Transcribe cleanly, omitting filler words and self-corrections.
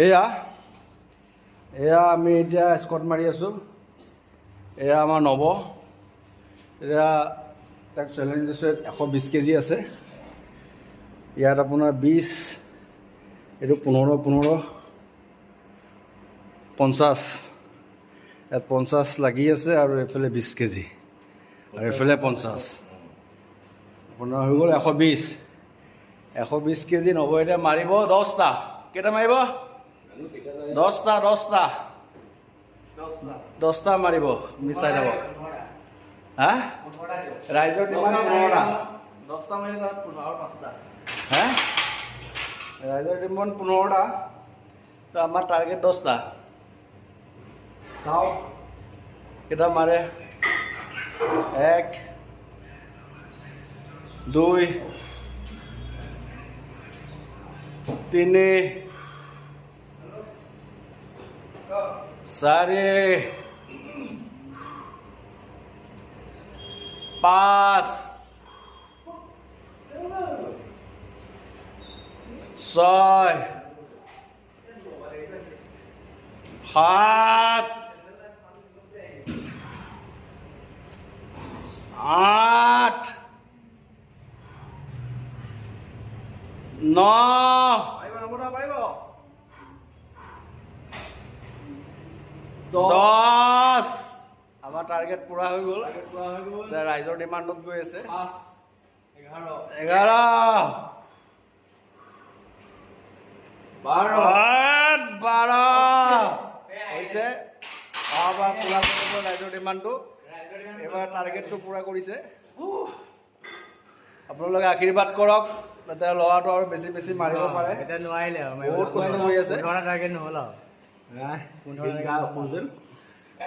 এয়া আমি এতিয়া স্কট মাৰি আছোঁ। এয়া আমাৰ নৱ, এতিয়া তাক চেলেঞ্জ দিছোঁ। 120 কেজি আছে ইয়াত, আপোনাৰ 20, এইটো 15, 50, ইয়াত 50 লাগি আছে আৰু এইফালে 20 কেজি আৰু এইফালে 50, আপোনাৰ হৈ গ'ল 120 কেজি। নৱ এতিয়া মাৰিব 10টা। কেইটা মাৰিব? 10টা মাৰিব। মিছাই থাকক। হা? ৰাইজৰ ডিমাণ্ড 15টা। 10টা মাৰিলে তাত 15 আৰু 5টা। হা? ৰাইজৰ ডিমাণ্ড 15টা, তো আমাৰ টাৰ্গেট 10টা। চাওক কেইটা মাৰে। 1, 2, 3, 4, 5, 6, 7, 8, 9, 10। আমাৰ টাৰ্গেট পূৰা হৈ গ'ল। এতিয়া ৰাইজৰ ডিমাণ্ডত গৈ আছে। 5, 11, 11, 12 হৈছে। অহাবাৰ পূৰা কৰিব ৰাইজৰ ডিমাণ্ডটো। এইবাৰ টাৰ্গেটটো পূৰা কৰিছে। আপোনালোকে আশীৰ্বাদ কৰক যাতে ল'ৰাটো আৰু বেছি বেছি মাৰিব পাৰে। এতিয়া নোৱাৰিলে আৰু বহুত কষ্ট কৰি আছে। 15টা টাৰ্গেট নহ'ল আৰু। 15